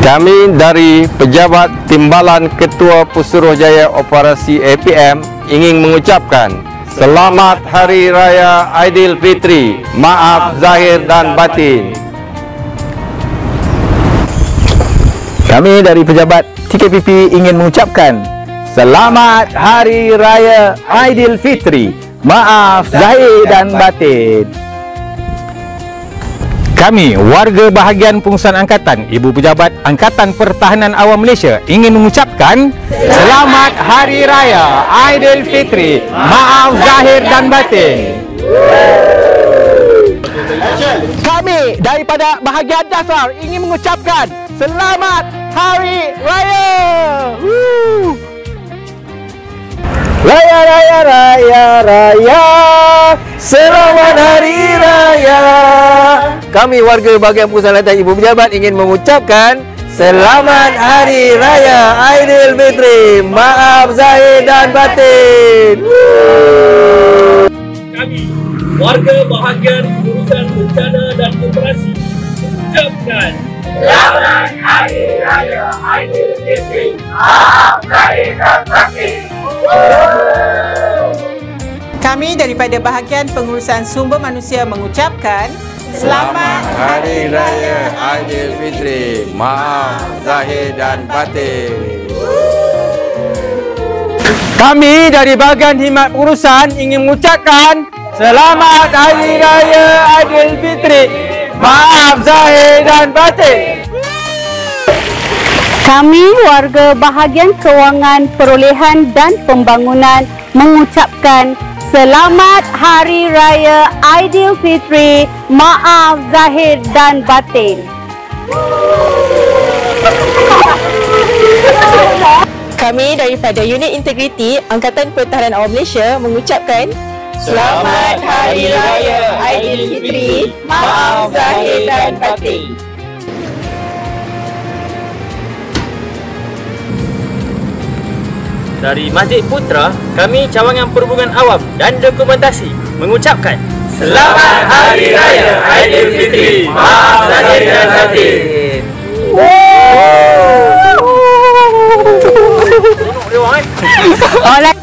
Kami dari Pejabat Timbalan Ketua Pusuruhjaya Operasi APM ingin mengucapkan Selamat Hari Raya Aidilfitri. Maaf zahir dan batin. Kami dari Pejabat TKPP ingin mengucapkan Selamat Hari Raya Aidilfitri. Maaf zahir dan batin. Kami, warga bahagian Pengurusan Angkatan Ibu Pejabat Angkatan Pertahanan Awam Malaysia ingin mengucapkan Selamat Hari Raya Aidilfitri. Maaf zahir dan batin. Kami daripada bahagian dasar ingin mengucapkan Selamat Hari Raya. Raya, raya, raya, raya. Selamat Hari Raya. Kami warga bahagian Pengurusan Angkatan Ibu Pejabat ingin mengucapkan Selamat Hari Raya Aidilfitri. Maaf zahir dan batin. Kami, warga bahagian Pengurusan Bencana dan Operasi mengucapkan Selamat Hari Raya Aidilfitri. Maaf zahir dan batin. Kami daripada bahagian Pengurusan Sumber Manusia mengucapkan Selamat Hari Raya Aidilfitri. Maaf zahir dan batin. Kami dari bahagian Khidmat Pengurusan ingin mengucapkan Selamat Hari Raya Aidilfitri. Maaf zahir dan batin. Kami warga bahagian Kewangan Perolehan dan Pembangunan mengucapkan Selamat Hari Raya Aidilfitri. Maaf zahir dan batin. Kami daripada Unit Integriti Angkatan Pertahanan Awam Malaysia mengucapkan Selamat Hari Raya Aidilfitri. Maaf zahir dan batin. Dari Masjid Putra, kami Cawangan Perhubungan Awam dan Dokumentasi mengucapkan Selamat Hari Raya Aidilfitri. Maaf zahir dan batin. Oleh